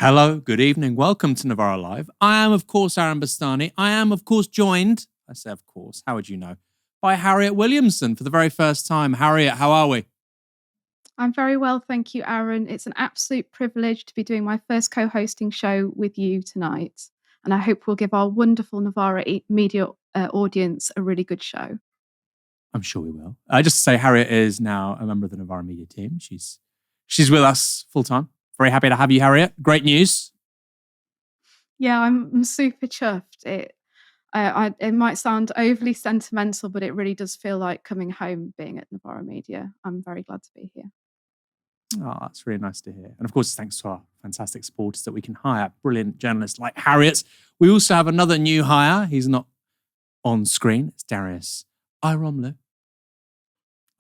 Hello, good evening. Welcome to Novara Live. I am, of course, Aaron Bastani. I am, of course, joined, I say, of course, how would you know, by Harriet Williamson for the very first time. Harriet, how are we? I'm very well, thank you, Aaron. It's an absolute privilege to be doing my first co-hosting show with you tonight. And I hope we'll give our wonderful Novara media audience a really good show. I'm sure we will. Just to say, Harriet is now a member of the Novara media team. She's with us full time. Very happy to have you, Harriet. Great news. Yeah, I'm super chuffed. It might sound overly sentimental, but it really does feel like coming home being at Novara Media. I'm very glad to be here. Oh, that's really nice to hear. And of course, thanks to our fantastic supporters that we can hire brilliant journalists like Harriet. We also have another new hire. He's not on screen. It's Darius Iromlu.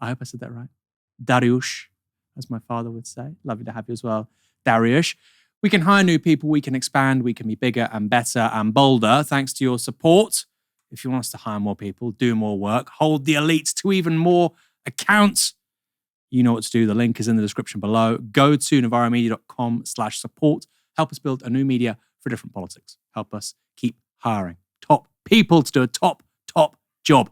I hope I said that right. Dariush, as my father would say. Lovely to have you as well, Dariush. We can hire new people, we can expand, we can be bigger and better and bolder thanks to your support. If you want us to hire more people, do more work, hold the elites to even more account, you know what to do. The link is in the description below. Go to novaramedia.com/support. Help us build a new media for different politics. Help us keep hiring top people to do a top job.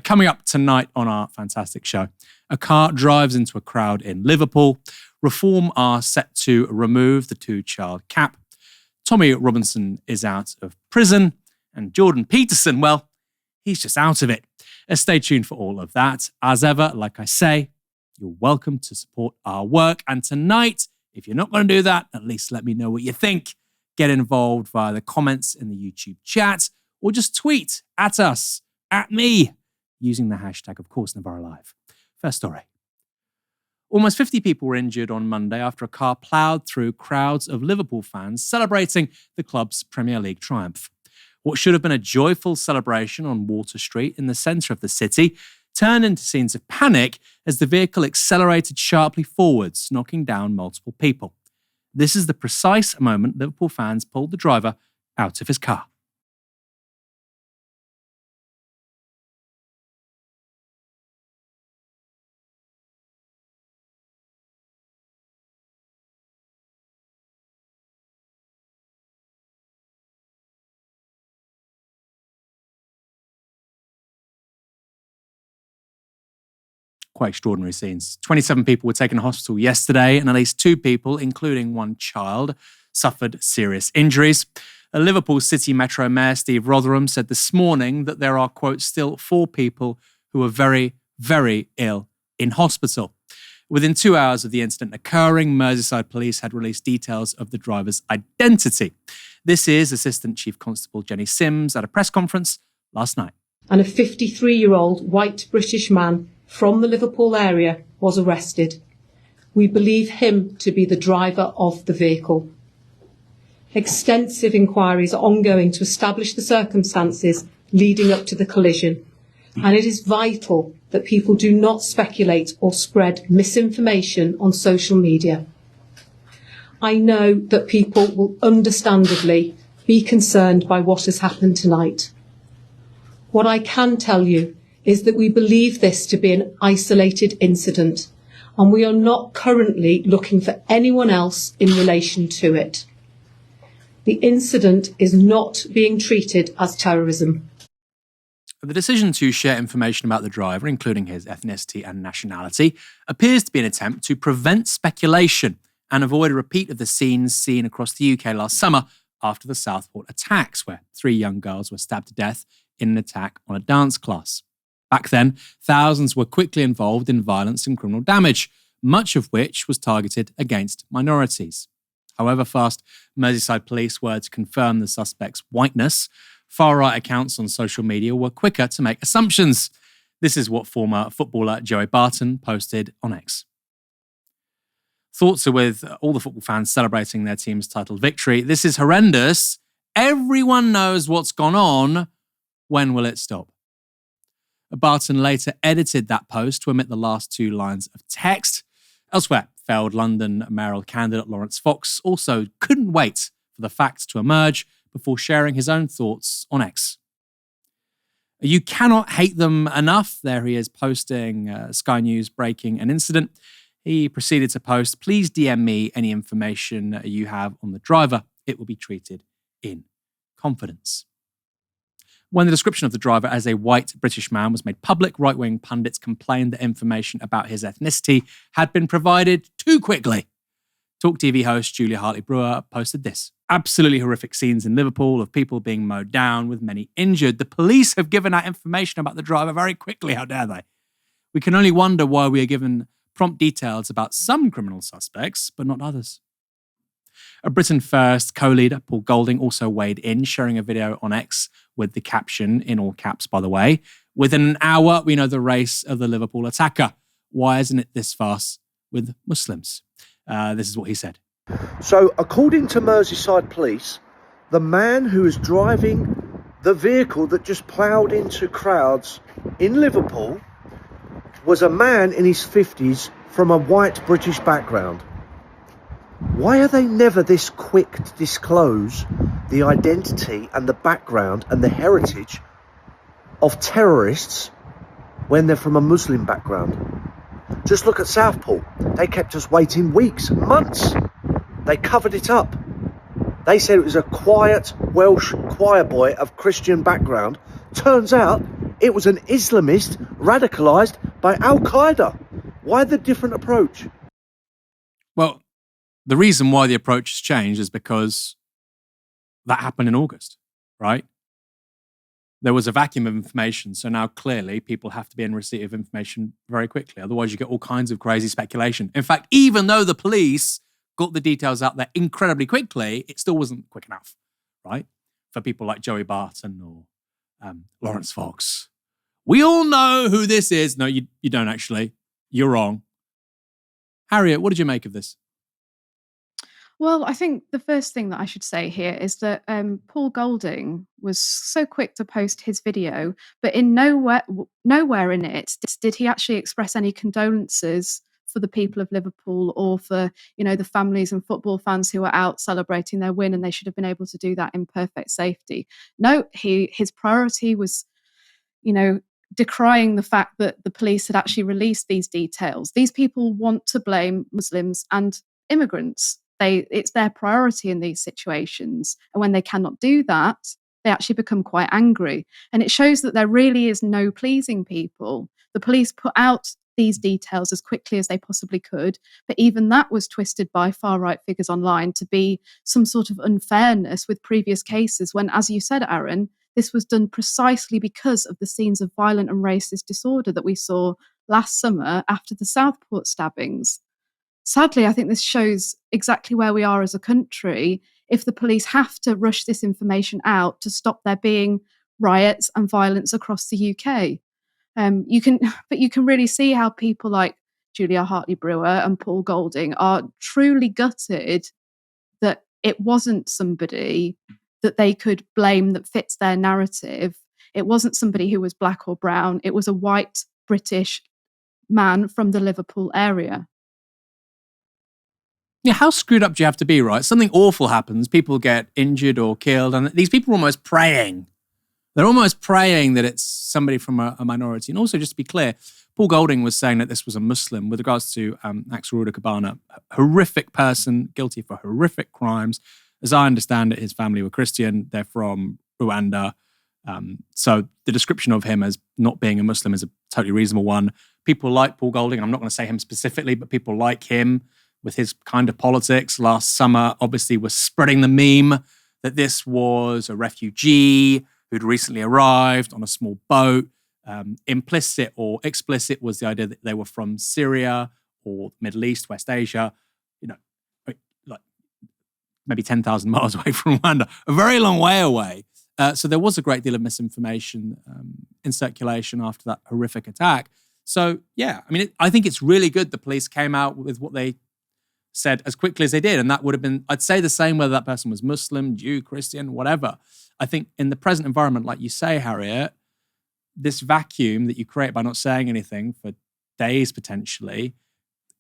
Coming up tonight on our fantastic show, a car drives into a crowd in Liverpool. Reform are set to remove the 2-child cap. Tommy Robinson is out of prison. And Jordan Peterson, well, he's just out of it. Stay tuned for all of that. As ever, like I say, you're welcome to support our work. And tonight, if you're not going to do that, at least let me know what you think. Get involved via the comments in the YouTube chat or just tweet at us, at me, using the hashtag, of course, Novara Live. First story. Almost 50 people were injured on Monday after a car ploughed through crowds of Liverpool fans celebrating the club's Premier League triumph. What should have been a joyful celebration on Water Street in the centre of the city turned into scenes of panic as the vehicle accelerated sharply forwards, knocking down multiple people. This is the precise moment Liverpool fans pulled the driver out of his car. Quite extraordinary scenes. 27 people were taken to hospital yesterday, and at least 2 people, including 1 child, suffered serious injuries. A Liverpool City Metro Mayor Steve Rotherham said this morning that there are, quote, still 4 people who are very, very ill in hospital. Within 2 hours of the incident occurring, Merseyside police had released details of the driver's identity. This is Assistant Chief Constable Jenny Sims at a press conference last night. And a 53-year-old white British man from the Liverpool area was arrested. We believe him to be the driver of the vehicle. Extensive inquiries are ongoing to establish the circumstances leading up to the collision, and it is vital that people do not speculate or spread misinformation on social media. I know that people will understandably be concerned by what has happened tonight. What I can tell you is that we believe this to be an isolated incident, and we are not currently looking for anyone else in relation to it. The incident is not being treated as terrorism. The decision to share information about the driver, including his ethnicity and nationality, appears to be an attempt to prevent speculation and avoid a repeat of the scenes seen across the UK last summer after the Southport attacks, where 3 young girls were stabbed to death in an attack on a dance class. Back then, thousands were quickly involved in violence and criminal damage, much of which was targeted against minorities. However fast Merseyside police were to confirm the suspect's whiteness, far-right accounts on social media were quicker to make assumptions. This is what former footballer Joey Barton posted on X. Thoughts are with all the football fans celebrating their team's title victory. This is horrendous. Everyone knows what's gone on. When will it stop? Barton later edited that post to omit the last 2 lines of text. Elsewhere, failed London mayoral candidate Lawrence Fox also couldn't wait for the facts to emerge before sharing his own thoughts on X. You cannot hate them enough. There he is posting Sky News breaking an incident. He proceeded to post, "Please DM me any information you have on the driver. It will be treated in confidence." When the description of the driver as a white British man was made public, right-wing pundits complained that information about his ethnicity had been provided too quickly. Talk TV host Julia Hartley-Brewer posted this: "Absolutely horrific scenes in Liverpool of people being mowed down with many injured. The police have given out information about the driver very quickly. How dare they? We can only wonder why we are given prompt details about some criminal suspects, but not others." A Britain First co-leader, Paul Golding, also weighed in, sharing a video on X with the caption, in all caps by the way, "Within an hour, we know the race of the Liverpool attacker. Why isn't it this fast with Muslims?" This is what he said. So, according to Merseyside Police, the man who was driving the vehicle that just ploughed into crowds in Liverpool was a man in his 50s from a white British background. Why are they never this quick to disclose the identity and the background and the heritage of terrorists when they're from a Muslim background? Just look at Southport. They kept us waiting weeks, months. They covered it up. They said it was a quiet Welsh choir boy of Christian background. Turns out it was an Islamist radicalised by Al-Qaeda. Why the different approach? Well, the reason why the approach has changed is because that happened in August, right? There was a vacuum of information, so now clearly people have to be in receipt of information very quickly. Otherwise, you get all kinds of crazy speculation. In fact, even though the police got the details out there incredibly quickly, it still wasn't quick enough, right? For people like Joey Barton or Lawrence Fox. We all know who this is. No, you don't actually. You're wrong. Harriet, what did you make of this? Well, I think the first thing that I should say here is that Paul Golding was so quick to post his video, but in nowhere in it did he actually express any condolences for the people of Liverpool or for, the families and football fans who were out celebrating their win, and they should have been able to do that in perfect safety. No, his priority was, decrying the fact that the police had actually released these details. These people want to blame Muslims and immigrants. It's their priority in these situations. And when they cannot do that, they actually become quite angry. And it shows that there really is no pleasing people. The police put out these details as quickly as they possibly could, but even that was twisted by far-right figures online to be some sort of unfairness with previous cases when, as you said, Aaron, this was done precisely because of the scenes of violent and racist disorder that we saw last summer after the Southport stabbings. Sadly, I think this shows exactly where we are as a country if the police have to rush this information out to stop there being riots and violence across the UK. You can really see how people like Julia Hartley-Brewer and Paul Golding are truly gutted that it wasn't somebody that they could blame that fits their narrative. It wasn't somebody who was black or brown. It was a white British man from the Liverpool area. Yeah, how screwed up do you have to be, right? Something awful happens, people get injured or killed, and these people are almost praying. They're almost praying that it's somebody from a minority. And also, just to be clear, Paul Golding was saying that this was a Muslim with regards to Axel Rudakabana, a horrific person, guilty for horrific crimes. As I understand it, his family were Christian. They're from Rwanda. So the description of him as not being a Muslim is a totally reasonable one. People like Paul Golding, I'm not going to say him specifically, but people like him with his kind of politics last summer, obviously was spreading the meme that this was a refugee who'd recently arrived on a small boat. Implicit or explicit was the idea that they were from Syria or Middle East, West Asia, like maybe 10,000 miles away from Rwanda, a very long way away. So there was a great deal of misinformation in circulation after that horrific attack. So yeah, I think it's really good the police came out with what they said as quickly as they did. And that would have been, I'd say the same whether that person was Muslim, Jew, Christian, whatever. I think in the present environment, like you say, Harriet, this vacuum that you create by not saying anything for days potentially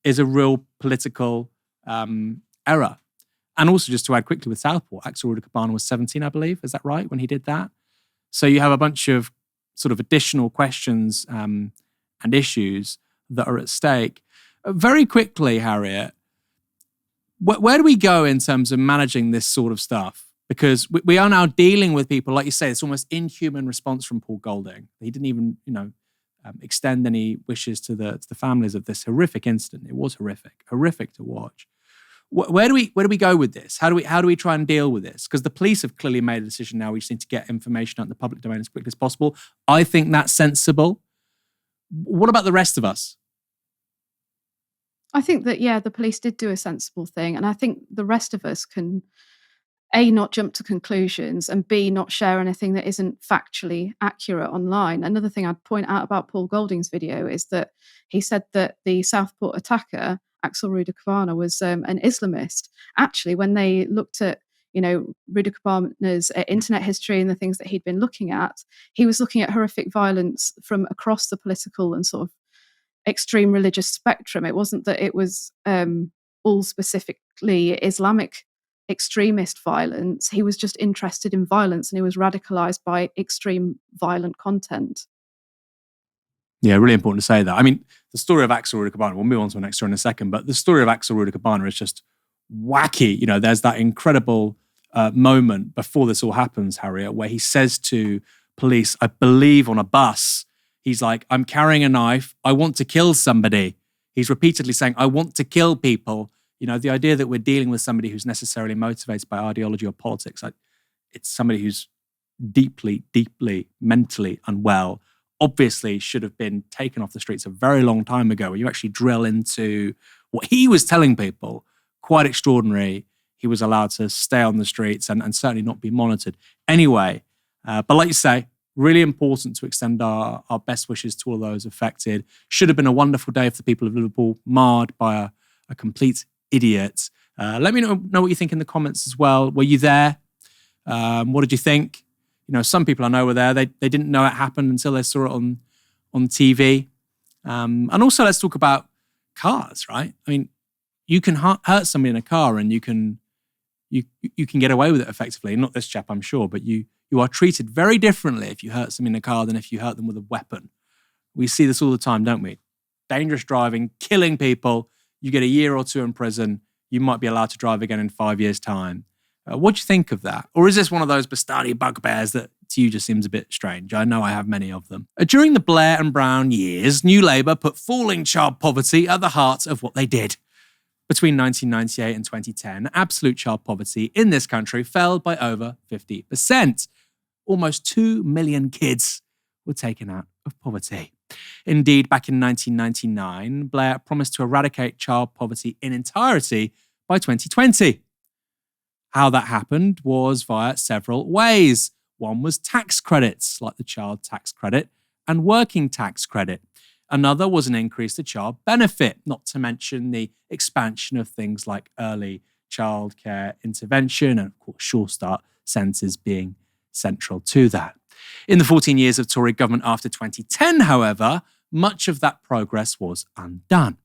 is a real political error. And also just to add quickly with Southport, Axel Rudakabana was 17, I believe. Is that right, when he did that? So you have a bunch of sort of additional questions and issues that are at stake. Very quickly, Harriet, where do we go in terms of managing this sort of stuff? Because we are now dealing with people, like you say, it's almost inhuman response from Paul Golding. He didn't even, extend any wishes to the families of this horrific incident. It was horrific to watch. Where do we go with this? How do we try and deal with this? Because the police have clearly made a decision now. We just need to get information out in the public domain as quickly as possible. I think that's sensible. What about the rest of us? I think that, the police did do a sensible thing. And I think the rest of us can, A, not jump to conclusions, and B, not share anything that isn't factually accurate online. Another thing I'd point out about Paul Golding's video is that he said that the Southport attacker, Axel Rudakabana, was an Islamist. Actually, when they looked at Rudakabana's internet history and the things that he'd been looking at, he was looking at horrific violence from across the political and sort of extreme religious spectrum. It wasn't that it was all specifically Islamic extremist violence. He was just interested in violence, and he was radicalized by extreme violent content. Yeah, really important to say that. I mean, the story of Axel Rudakabana, we'll move on to the next story in a second, but the story of Axel Rudakabana is just wacky. There's that incredible moment before this all happens, Harriet, where he says to police, I believe on a bus, he's like, I'm carrying a knife. I want to kill somebody. He's repeatedly saying, I want to kill people. The idea that we're dealing with somebody who's necessarily motivated by ideology or politics, it's somebody who's deeply, deeply mentally unwell, obviously should have been taken off the streets a very long time ago. When you actually drill into what he was telling people, quite extraordinary. He was allowed to stay on the streets and certainly not be monitored. Anyway, but like you say, really important to extend our best wishes to all those affected. Should have been a wonderful day for the people of Liverpool, marred by a complete idiot. Let me know what you think in the comments as well. Were you there? What did you think? Some people I know were there. They didn't know it happened until they saw it on TV. And also, let's talk about cars, right? I mean, you can hurt somebody in a car, and you can get away with it effectively. Not this chap, I'm sure, but you are treated very differently if you hurt somebody in a car than if you hurt them with a weapon. We see this all the time, don't we? Dangerous driving, killing people. You get a year or two in prison. You might be allowed to drive again in 5 years' time. What do you think of that? Or is this one of those Bastani bugbears that to you just seems a bit strange? I know I have many of them. During the Blair and Brown years, New Labour put falling child poverty at the heart of what they did. Between 1998 and 2010, absolute child poverty in this country fell by over 50%. Almost 2 million kids were taken out of poverty. Indeed, back in 1999, Blair promised to eradicate child poverty in entirety by 2020. How that happened was via several ways. One was tax credits, like the child tax credit and working tax credit. Another was an increase to child benefit, not to mention the expansion of things like early childcare intervention and, of course, Sure Start centres being central to that. In the 14 years of Tory government after 2010, however, much of that progress was undone.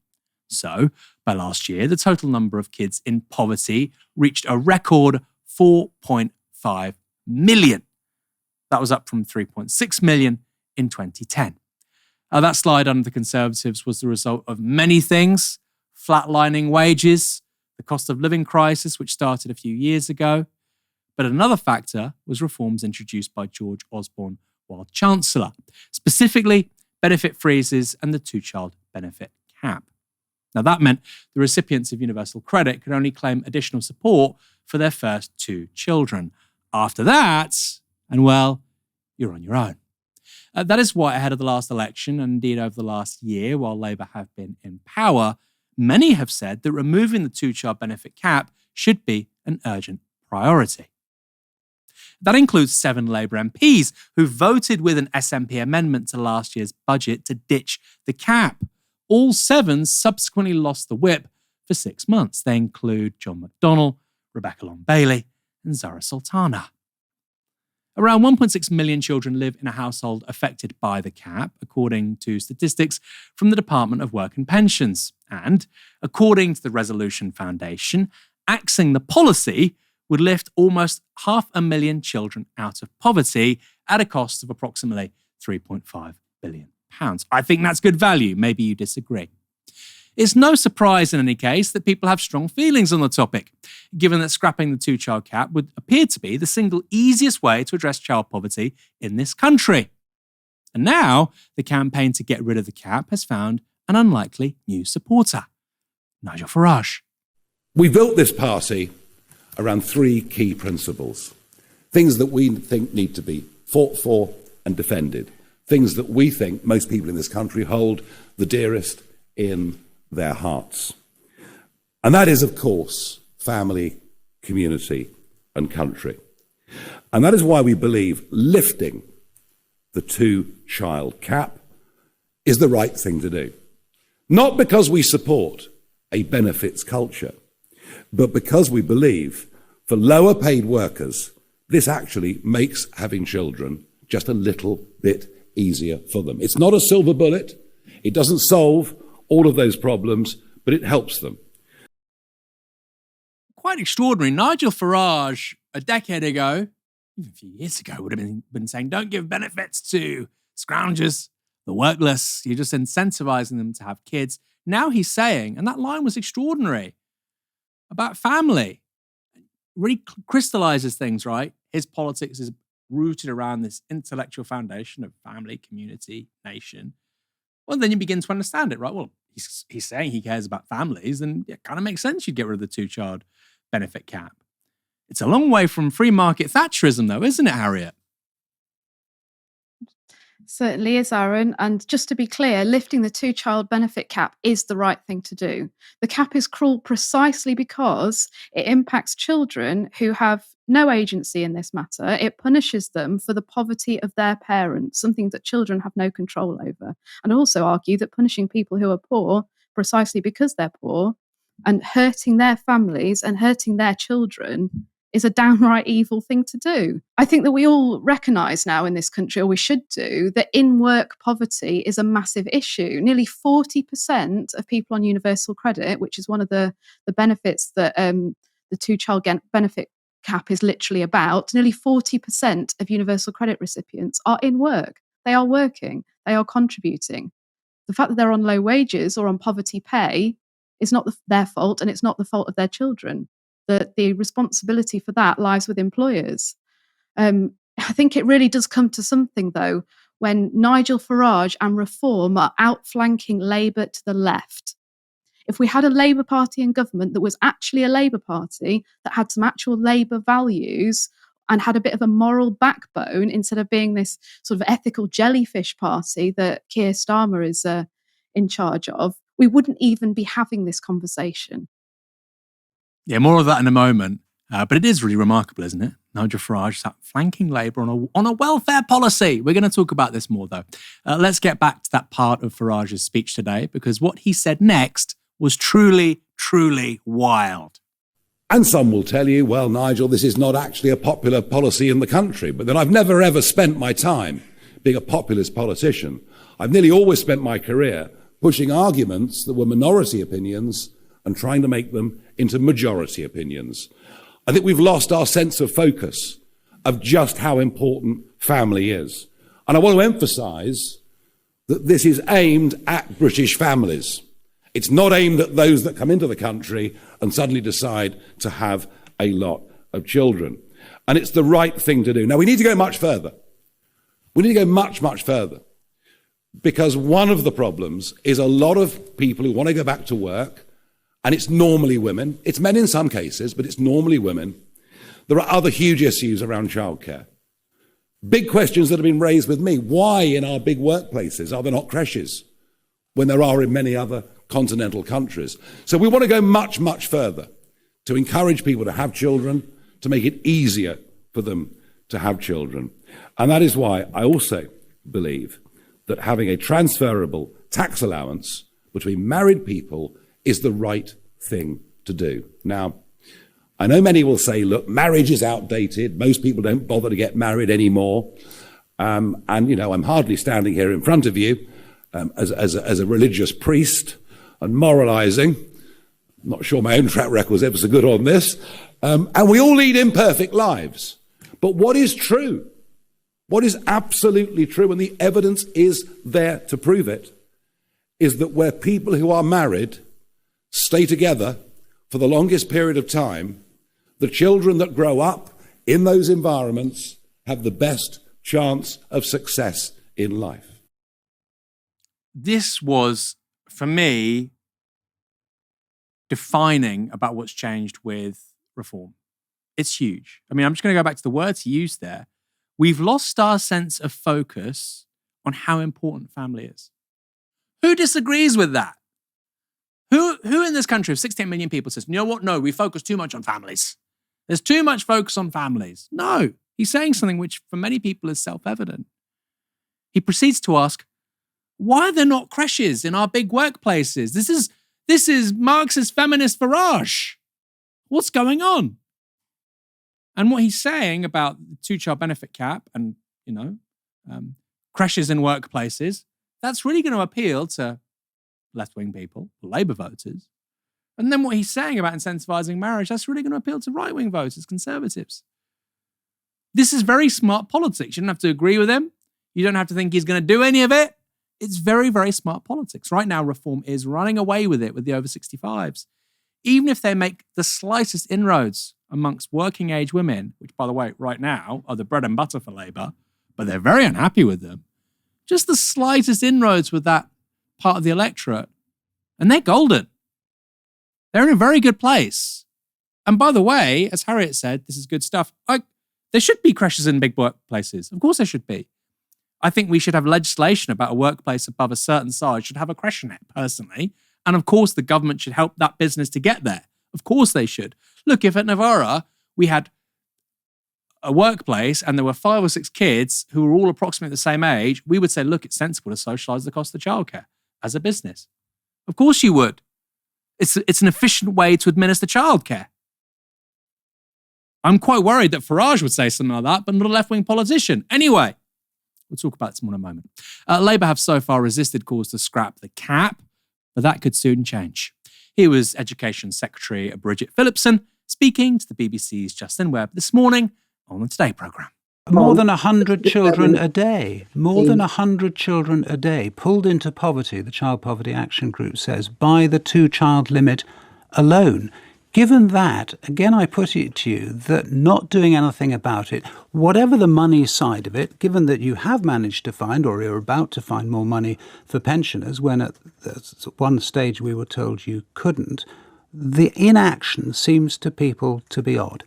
So, by last year, the total number of kids in poverty reached a record 4.5 million. That was up from 3.6 million in 2010. That slide under the Conservatives was the result of many things: flatlining wages, the cost of living crisis, which started a few years ago. But another factor was reforms introduced by George Osborne while Chancellor, specifically benefit freezes and the two-child benefit cap. Now, that meant the recipients of universal credit could only claim additional support for their first 2 children. After that, and well, you're on your own. That is why ahead of the last election, and indeed over the last year, while Labour have been in power, many have said that removing the two-child benefit cap should be an urgent priority. That includes 7 Labour MPs who voted with an SNP amendment to last year's budget to ditch the cap. All 7 subsequently lost the whip for 6 months. They include John McDonnell, Rebecca Long-Bailey, and Zara Sultana. Around 1.6 million children live in a household affected by the cap, according to statistics from the Department of Work and Pensions. And, according to the Resolution Foundation, axing the policy would lift almost 500,000 children out of poverty at a cost of approximately £3.5 billion. I think that's good value. Maybe you disagree. It's no surprise in any case that people have strong feelings on the topic, given that scrapping the two-child cap would appear to be the single easiest way to address child poverty in this country. And now, the campaign to get rid of the cap has found an unlikely new supporter, Nigel Farage. We built this party around three key principles, things that we think need to be fought for and defended, things that we think most people in this country hold the dearest in their hearts. And that is, of course, family, community, and country. And that is why we believe lifting the two-child cap is the right thing to do. Not because we support a benefits culture, but because we believe for lower paid workers, this actually makes having children just a little bit easier for them. It's not a silver bullet. It doesn't solve all of those problems, but it helps them. Quite extraordinary. Nigel Farage, a decade ago, even a few years ago, would have been saying, don't give benefits to scroungers, the workless. You're just incentivizing them to have kids. Now he's saying, and that line was extraordinary, about family. Really crystallizes things, right? His politics is rooted around this intellectual foundation of family, community, nation. Well, then you begin to understand it, right? Well, he's saying he cares about families, and it kind of makes sense you'd get rid of the two-child benefit cap. It's a long way from free market Thatcherism, though, isn't it, Harriet? Certainly is, Aaron. And just to be clear, lifting the two-child benefit cap is the right thing to do. The cap is cruel precisely because it impacts children who have no agency in this matter. It punishes them for the poverty of their parents, something that children have no control over. And also argue that punishing people who are poor precisely because they're poor and hurting their families and hurting their children is a downright evil thing to do. I think that we all recognise now in this country, or we should do, that in-work poverty is a massive issue. Nearly 40% of people on universal credit, which is one of the benefits that the two-child benefit cap is literally about, nearly 40% of universal credit recipients are in work. They are working. They are contributing. The fact that they're on low wages or on poverty pay is not their fault, and it's not the fault of their children. The responsibility for that lies with employers. I think it really does come to something, though, when Nigel Farage and Reform are outflanking Labour to the left. If we had a Labour Party in government that was actually a Labour Party, that had some actual Labour values and had a bit of a moral backbone, instead of being this sort of ethical jellyfish party that Keir Starmer is in charge of, we wouldn't even be having this conversation. Yeah, more of that in a moment. But it is really remarkable, isn't it? Nigel Farage is flanking Labour on a welfare policy. We're going to talk about this more, though. Let's get back to that part of Farage's speech today, because what he said next was truly, truly wild. And some will tell you, well, Nigel, this is not actually a popular policy in the country. But then I've never, ever spent my time being a populist politician. I've nearly always spent my career pushing arguments that were minority opinions and trying to make them into majority opinions. I think we've lost our sense of focus of just how important family is. And I want to emphasise that this is aimed at British families. It's not aimed at those that come into the country and suddenly decide to have a lot of children. And it's the right thing to do. Now, we need to go much further. We need to go much, much further. Because one of the problems is a lot of people who want to go back to work, and it's normally women. It's men in some cases, but it's normally women. There are other huge issues around childcare. Big questions that have been raised with me. Why in our big workplaces are there not creches when there are in many other continental countries? So we want to go much, much further to encourage people to have children, to make it easier for them to have children. And that is why I also believe that having a transferable tax allowance between married people is the right thing to do. Now, I know many will say, look, marriage is outdated. Most people don't bother to get married anymore. And, you know, I'm hardly standing here in front of you as a religious priest and moralising. I'm not sure my own track record is ever so good on this. And we all lead imperfect lives. But what is true, what is absolutely true, and the evidence is there to prove it, is that where people who are married stay together for the longest period of time, the children that grow up in those environments have the best chance of success in life. This was, for me, defining about what's changed with reform. It's huge. I mean, I'm just going to go back to the words he used there. We've lost our sense of focus on how important family is. Who disagrees with that? Who in this country of 16 million people says, you know what? No, we focus too much on families. There's too much focus on families. No, he's saying something which for many people is self-evident. He proceeds to ask, why are there not creches in our big workplaces? This is Marxist feminist Farage. What's going on? And what he's saying about the two-child benefit cap and, creches in workplaces, that's really going to appeal to left-wing people, Labour voters. And then what he's saying about incentivizing marriage, that's really going to appeal to right-wing voters, conservatives. This is very smart politics. You don't have to agree with him. You don't have to think he's going to do any of it. It's very, very smart politics. Right now, Reform is running away with it with the over 65s. Even if they make the slightest inroads amongst working-age women, which, by the way, right now are the bread and butter for Labour, but they're very unhappy with them, just the slightest inroads with that part of the electorate, and they're golden. They're in a very good place. And by the way, as Harriet said, this is good stuff. There should be creches in big workplaces. Of course there should be. I think we should have legislation about a workplace above a certain size should have a creche in it, personally. And of course the government should help that business to get there. Of course they should. Look, if at Novara we had a workplace and there were 5 or 6 kids who were all approximately the same age, we would say, look, it's sensible to socialise the cost of childcare as a business. Of course you would. It's an efficient way to administer childcare. I'm quite worried that Farage would say something like that, but not a left-wing politician. Anyway, we'll talk about this more in a moment. Labour have so far resisted calls to scrap the cap, but that could soon change. Here was Education Secretary Bridget Phillipson speaking to the BBC's Justin Webb this morning on the Today programme. More than 100 children a day, more than 100 children a day pulled into poverty, the Child Poverty Action Group says, by the 2-child limit alone. Given that, again, I put it to you that not doing anything about it, whatever the money side of it, given that you have managed to find or you're about to find more money for pensioners when at one stage we were told you couldn't, the inaction seems to people to be odd.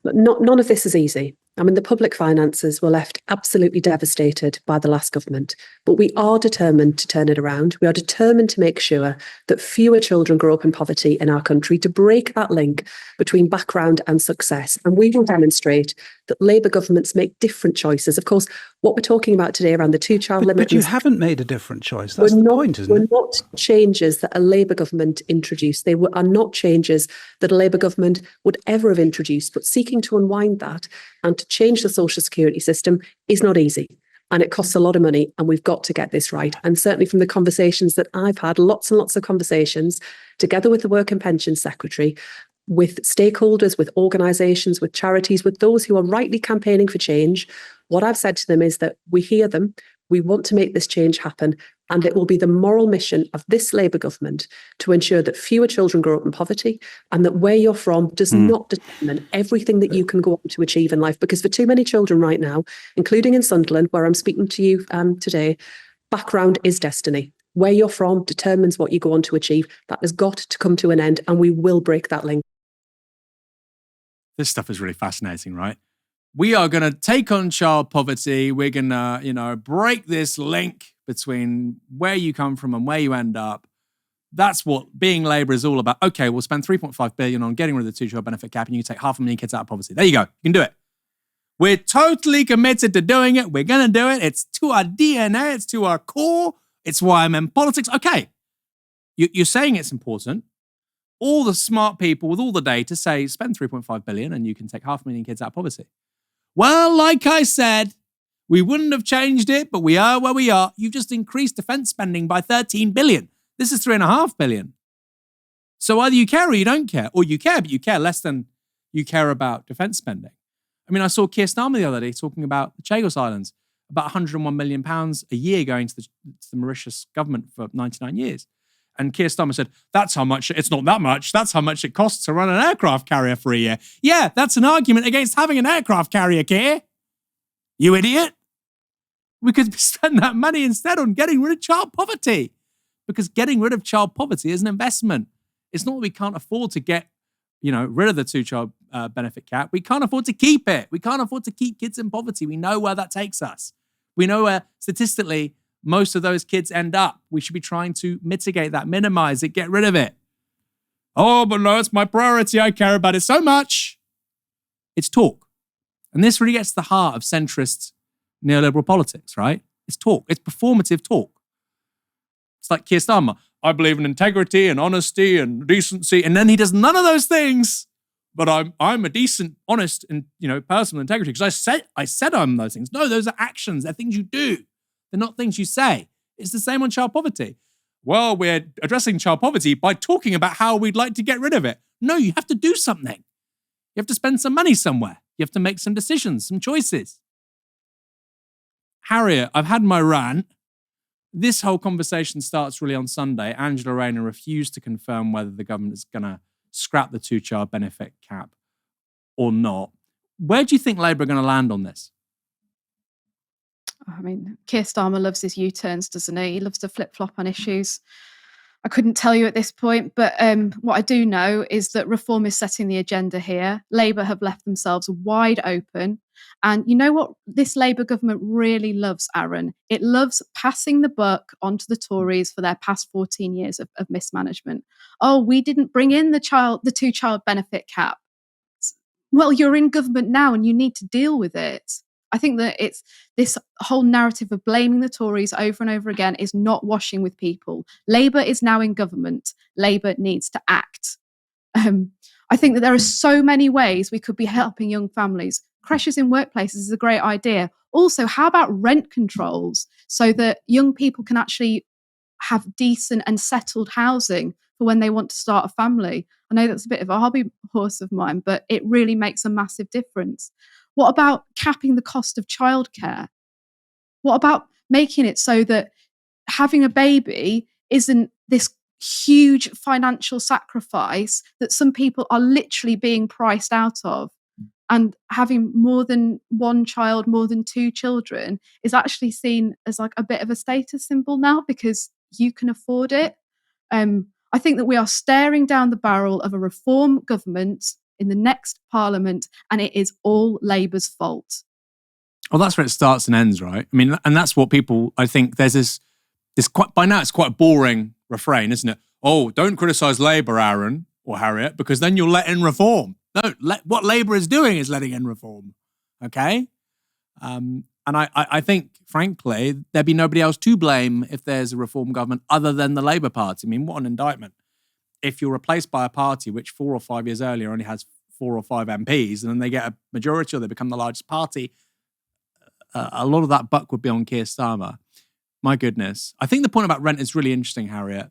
None of this is easy. I mean, the public finances were left absolutely devastated by the last government, but we are determined to turn it around. We are determined to make sure that fewer children grow up in poverty in our country, to break that link between background and success. And we will demonstrate that Labour governments make different choices. Of course, what we're talking about today around the 2-child limit... But you haven't made a different choice. That's the point, isn't it? Were not changes that a Labour government introduced. They are not changes that a Labour government would ever have introduced, but seeking to unwind that and to change the social security system is not easy. And it costs a lot of money, and we've got to get this right. And certainly from the conversations that I've had, lots and lots of conversations, together with the Work and Pensions Secretary, with stakeholders, with organisations, with charities, with those who are rightly campaigning for change, what I've said to them is that we hear them, we want to make this change happen, and it will be the moral mission of this Labour government to ensure that fewer children grow up in poverty and that where you're from does not determine everything that you can go on to achieve in life. Because for too many children right now, including in Sunderland, where I'm speaking to you today, background is destiny. Where you're from determines what you go on to achieve. That has got to come to an end, and we will break that link. This stuff is really fascinating, right? We are going to take on child poverty. We're going to, break this link between where you come from and where you end up. That's what being Labour is all about. Okay, we'll spend 3.5 billion on getting rid of the 2-child benefit cap and you can take 500,000 kids out of poverty. There you go. You can do it. We're totally committed to doing it. We're going to do it. It's to our DNA. It's to our core. It's why I'm in politics. Okay, you're saying it's important. All the smart people with all the data say spend 3.5 billion and you can take 500,000 kids out of poverty. Well, like I said, we wouldn't have changed it, but we are where we are. You've just increased defence spending by 13 billion. This is 3.5 billion. So either you care or you don't care, or you care, but you care less than you care about defence spending. I mean, I saw Keir Starmer the other day talking about the Chagos Islands, about £101 million a year going to the Mauritius government for 99 years. And Keir Starmer said, that's how much, it's not that much, that's how much it costs to run an aircraft carrier for a year. Yeah, that's an argument against having an aircraft carrier, Keir. You idiot. We could spend that money instead on getting rid of child poverty, because getting rid of child poverty is an investment. It's not that we can't afford to get, rid of the two-child benefit cap. We can't afford to keep it. We can't afford to keep kids in poverty. We know where that takes us. We know where, statistically, most of those kids end up. We should be trying to mitigate that, minimize it, get rid of it. Oh, but no, it's my priority. I care about it so much. It's talk. And this really gets to the heart of centrist neoliberal politics, right? It's talk. It's performative talk. It's like Keir Starmer. I believe in integrity and honesty and decency. And then he does none of those things. But I'm a decent, honest, and personal integrity because I said I'm those things. No, those are actions. They're things you do. They're not things you say. It's the same on child poverty. Well, we're addressing child poverty by talking about how we'd like to get rid of it. No, you have to do something. You have to spend some money somewhere. You have to make some decisions, some choices. Harriet, I've had my rant. This whole conversation starts really on Sunday. Angela Rayner refused to confirm whether the government is going to scrap the two-child benefit cap or not. Where do you think Labour are going to land on this? I mean, Keir Starmer loves his U-turns, doesn't he? He loves to flip-flop on issues. I couldn't tell you at this point, but what I do know is that reform is setting the agenda here. Labour have left themselves wide open. And you know what this Labour government really loves, Aaron? It loves passing the buck onto the Tories for their past 14 years of mismanagement. Oh, we didn't bring in the two-child benefit cap. Well, you're in government now and you need to deal with it. I think that it's this whole narrative of blaming the Tories over and over again is not washing with people. Labour is now in government. Labour needs to act. I think that there are so many ways we could be helping young families. Creches in workplaces is a great idea. Also, how about rent controls so that young people can actually have decent and settled housing for when they want to start a family? I know that's a bit of a hobby horse of mine, but it really makes a massive difference. What about capping the cost of childcare? What about making it so that having a baby isn't this huge financial sacrifice that some people are literally being priced out of? And having more than one child, more than two children is actually seen as like a bit of a status symbol now because you can afford it. I think that we are staring down the barrel of a reform government in the next parliament, and it is all Labour's fault. Well, that's where it starts and ends, right? I mean, and that's what people, I think there's this quite, by now it's quite a boring refrain, isn't it? Oh, don't criticise Labour, Aaron or Harriet, because then you'll let in reform. No, what Labour is doing is letting in reform, okay? And I think, frankly, there'd be nobody else to blame if there's a reform government other than the Labour Party. I mean, what an indictment. If you're replaced by a party which 4 or 5 years earlier only has 4 or 5 MPs, and then they get a majority or they become the largest party, a lot of that buck would be on Keir Starmer. My goodness. I think the point about rent is really interesting, Harriet.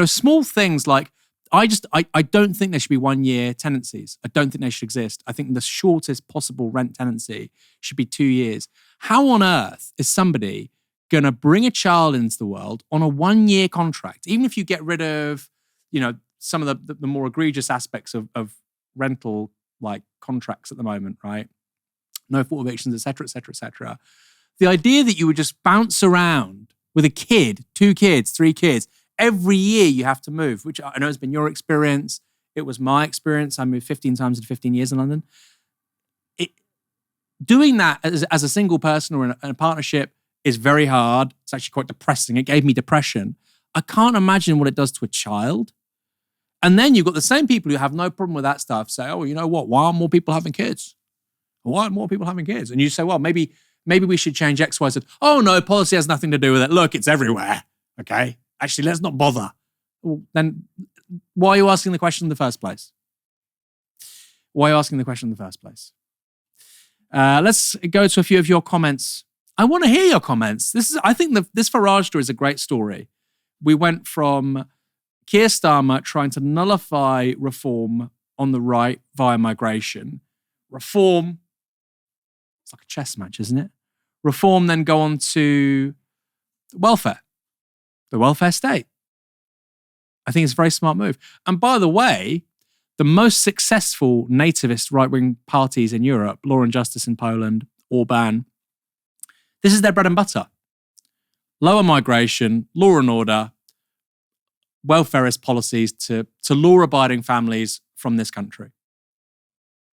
Small things like, I don't think there should be 1-year tenancies. I don't think they should exist. I think the shortest possible rent tenancy should be 2 years. How on earth is somebody going to bring a child into the world on a 1-year contract, even if you get rid of, some of the more egregious aspects of rental like contracts at the moment, right? No fault evictions, et cetera, et cetera, et cetera. The idea that you would just bounce around with a kid, 2 kids, 3 kids, every year you have to move, which I know has been your experience. It was my experience. I moved 15 times in 15 years in London. Doing that as a single person or in a partnership is very hard. It's actually quite depressing. It gave me depression. I can't imagine what it does to a child. And then you've got the same people who have no problem with that stuff say, oh, you know what? Why aren't more people having kids? Why aren't more people having kids? And you say, well, maybe we should change X, Y, Z. Oh, no, policy has nothing to do with it. Look, it's everywhere. Okay? Actually, let's not bother. Well, then why are you asking the question in the first place? Why are you asking the question in the first place? Let's go to a few of your comments. I want to hear your comments. I think this Farage story is a great story. We went from Keir Starmer trying to nullify reform on the right via migration. Reform, it's like a chess match, isn't it? Reform then go on to welfare, the welfare state. I think it's a very smart move. And by the way, the most successful nativist right-wing parties in Europe, Law and Justice in Poland, Orban, this is their bread and butter. Lower migration, law and order, welfarist policies to law-abiding families from this country,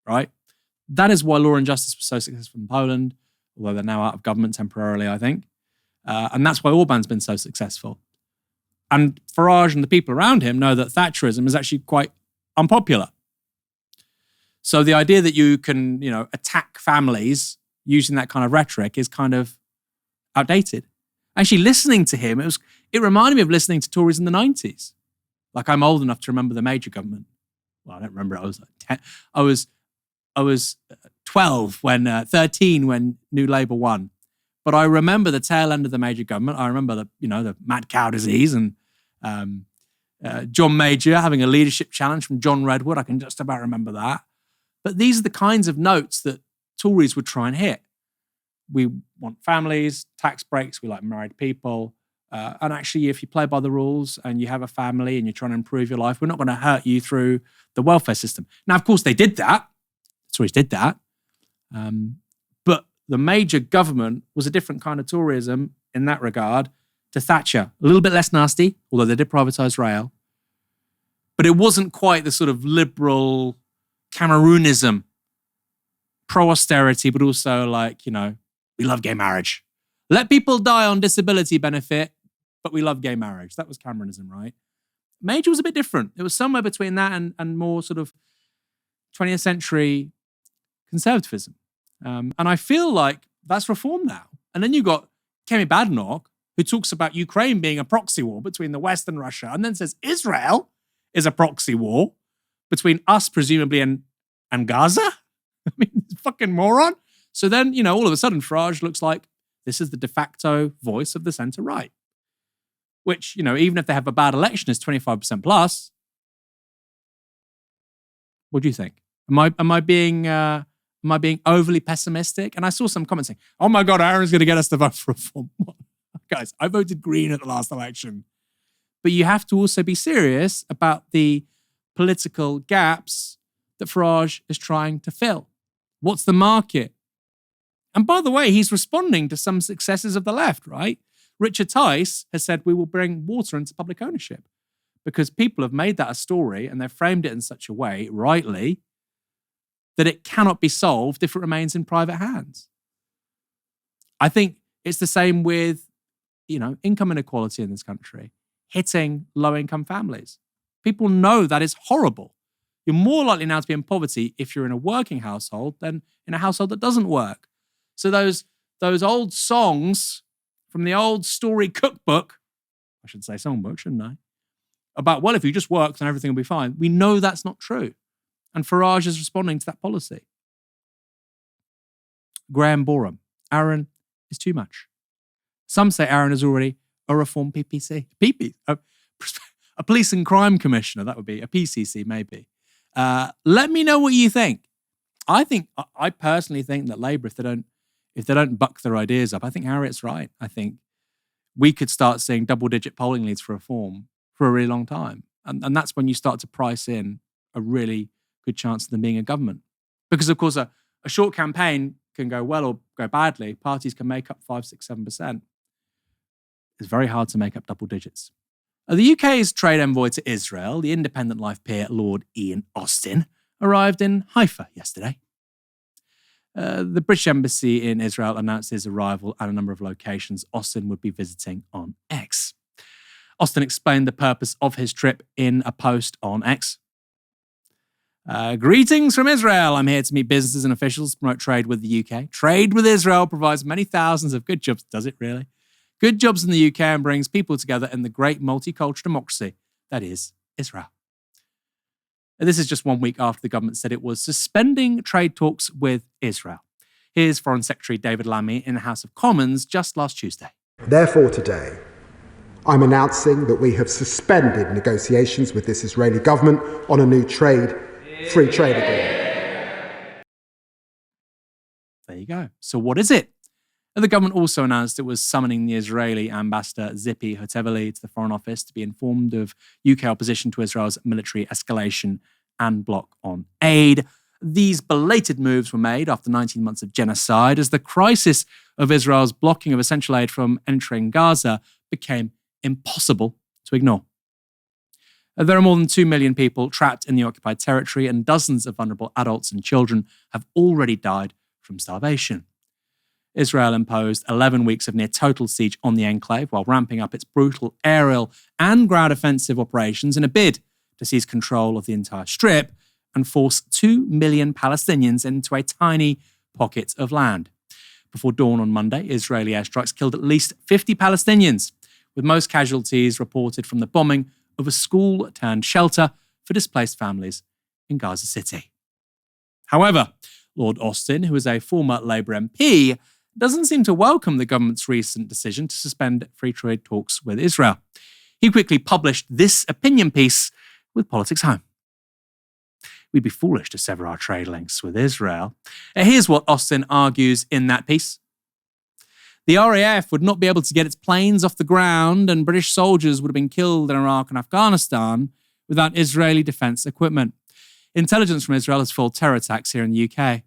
right? That is why Law and Justice was so successful in Poland, although they're now out of government temporarily, I think. And that's why Orban's been so successful. And Farage and the people around him know that Thatcherism is actually quite unpopular. So the idea that you can, attack families using that kind of rhetoric is kind of outdated. Actually, listening to him, it reminded me of listening to Tories in the 90s. Like, I'm old enough to remember the Major government. Well, I don't remember. I was like 10. I was 12 13 when New Labour won. But I remember the tail end of the Major government. I remember the mad cow disease and John Major having a leadership challenge from John Redwood. I can just about remember that. But these are the kinds of notes that Tories would try and hit. We want families, tax breaks, we like married people. And actually, if you play by the rules and you have a family and you're trying to improve your life, we're not going to hurt you through the welfare system. Now, of course, they did that. Tories did that. But the Major government was a different kind of Toryism in that regard to Thatcher. A little bit less nasty, although they did privatise rail. But it wasn't quite the sort of liberal Cameroonism, pro-austerity, but also we love gay marriage. Let people die on disability benefit, but we love gay marriage. That was Cameronism, right? Major was a bit different. It was somewhere between that and more sort of 20th century conservatism. And I feel like that's reform now. And then you've got Kemi Badenoch, who talks about Ukraine being a proxy war between the West and Russia, and then says Israel is a proxy war between us, presumably, and Gaza. I mean, fucking moron. So then, all of a sudden, Farage looks like this is the de facto voice of the centre-right, which, even if they have a bad election, is 25% plus. What do you think? Am I being overly pessimistic? And I saw some comments saying, "Oh my God, Aaron's going to get us to vote for reform." Guys, I voted Green at the last election. But you have to also be serious about the political gaps that Farage is trying to fill. What's the market? And by the way, he's responding to some successes of the left, right? Richard Tice has said we will bring water into public ownership because people have made that a story and they've framed it in such a way, rightly, that it cannot be solved if it remains in private hands. I think it's the same with, income inequality in this country, hitting low-income families. People know that is horrible. You're more likely now to be in poverty if you're in a working household than in a household that doesn't work. So those old songs from the old story cookbook, I should say songbook, shouldn't I? About, well, if you just work, then everything will be fine. We know that's not true. And Farage is responding to that policy. Graham Boreham, Aaron is too much. Some say Aaron is already a reform PPC. A police and crime commissioner, that would be. A PCC, maybe. Let me know what you think. I personally think that Labour, if they don't buck their ideas up, I think Harriet's right. I think we could start seeing double-digit polling leads for reform for a really long time. And that's when you start to price in a really good chance of them being a government. Because, of course, a short campaign can go well or go badly. Parties can make up 5, 6, 7%. It's very hard to make up double digits. The UK's trade envoy to Israel, the independent life peer Lord Ian Austin, arrived in Haifa yesterday. The British Embassy in Israel announced his arrival at a number of locations Austin would be visiting on X. Austin explained the purpose of his trip in a post on X. Greetings from Israel. I'm here to meet businesses and officials to promote trade with the UK. Trade with Israel provides many thousands of good jobs. Does it really? Good jobs in the UK and brings people together in the great multicultural democracy that is Israel. And this is just 1 week after the government said it was suspending trade talks with Israel. Here's Foreign Secretary David Lammy in the House of Commons just last Tuesday. Therefore, today, I'm announcing that we have suspended negotiations with this Israeli government on a new free trade agreement. There you go. So what is it? The government also announced it was summoning the Israeli ambassador Zippy Hoteveli to the Foreign Office to be informed of UK opposition to Israel's military escalation and block on aid. These belated moves were made after 19 months of genocide as the crisis of Israel's blocking of essential aid from entering Gaza became impossible to ignore. There are more than 2 million people trapped in the occupied territory, and dozens of vulnerable adults and children have already died from starvation. Israel imposed 11 weeks of near total siege on the enclave while ramping up its brutal aerial and ground offensive operations in a bid to seize control of the entire strip and force 2 million Palestinians into a tiny pocket of land. Before dawn on Monday, Israeli airstrikes killed at least 50 Palestinians, with most casualties reported from the bombing of a school-turned-shelter for displaced families in Gaza City. However, Lord Austin, who is a former Labour MP, doesn't seem to welcome the government's recent decision to suspend free trade talks with Israel. He quickly published this opinion piece with Politics Home. We'd be foolish to sever our trade links with Israel. Here's what Austin argues in that piece. The RAF would not be able to get its planes off the ground, and British soldiers would have been killed in Iraq and Afghanistan without Israeli defence equipment. Intelligence from Israel has foiled terror attacks here in the UK.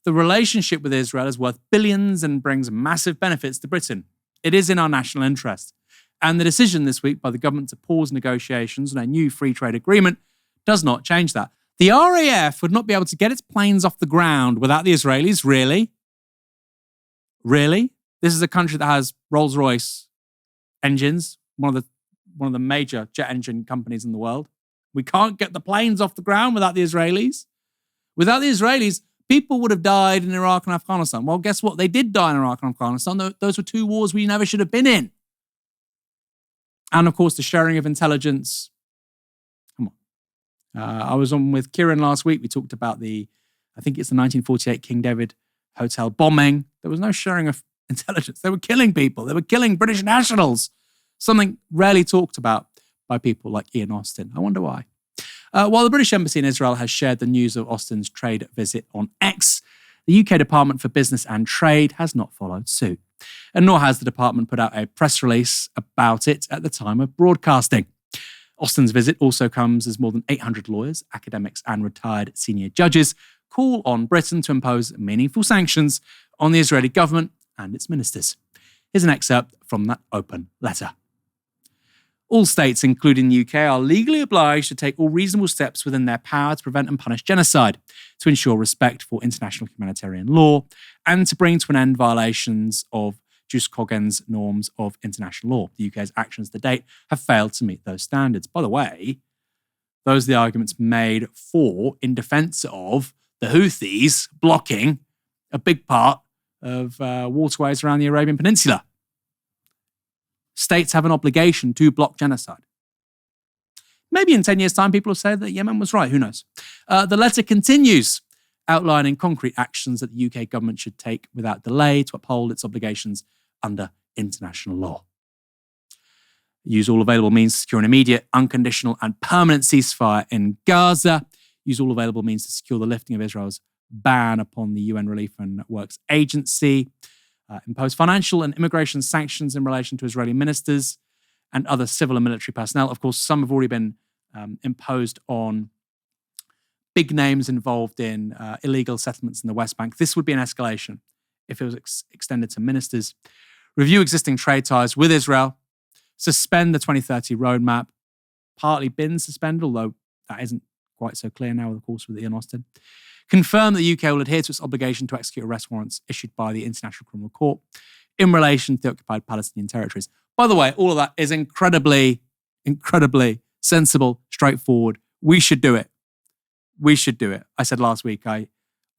The relationship with Israel is worth billions and brings massive benefits to Britain. It is in our national interest. And the decision this week by the government to pause negotiations on a new free trade agreement does not change that. The RAF would not be able to get its planes off the ground without the Israelis, really? Really? This is a country that has Rolls-Royce engines, one of the major jet engine companies in the world. We can't get the planes off the ground without the Israelis. Without the Israelis, people would have died in Iraq and Afghanistan. Well, guess what? They did die in Iraq and Afghanistan. Those were 2 wars we never should have been in. And of course, the sharing of intelligence. Come on. I was on with Kieran last week. We talked about I think it's the 1948 King David Hotel bombing. There was no sharing of intelligence. They were killing people. They were killing British nationals. Something rarely talked about by people like Ian Austin. I wonder why. While the British Embassy in Israel has shared the news of Austin's trade visit on X, the UK Department for Business and Trade has not followed suit. And nor has the department put out a press release about it at the time of broadcasting. Austin's visit also comes as more than 800 lawyers, academics and retired senior judges call on Britain to impose meaningful sanctions on the Israeli government and its ministers. Here's an excerpt from that open letter. All states, including the UK, are legally obliged to take all reasonable steps within their power to prevent and punish genocide, to ensure respect for international humanitarian law, and to bring to an end violations of jus cogens norms of international law. The UK's actions to date have failed to meet those standards. By the way, those are the arguments made for, in defence of, the Houthis blocking a big part of waterways around the Arabian Peninsula. States have an obligation to block genocide. Maybe in 10 years' time, people will say that Yemen was right. Who knows? The letter continues, outlining concrete actions that the UK government should take without delay to uphold its obligations under international law. Use all available means to secure an immediate, unconditional and permanent ceasefire in Gaza. Use all available means to secure the lifting of Israel's ban upon the UN Relief and Works Agency. Impose financial and immigration sanctions in relation to Israeli ministers and other civil and military personnel. Of course, some have already been imposed on big names involved in illegal settlements in the West Bank. This would be an escalation if it was extended to ministers. Review existing trade ties with Israel. Suspend the 2030 roadmap. Partly been suspended, although that isn't quite so clear now, of course, with Ian Austin. Confirm that the UK will adhere to its obligation to execute arrest warrants issued by the International Criminal Court in relation to the occupied Palestinian territories. By the way, all of that is incredibly sensible, straightforward. We should do it. We should do it. I said last week, I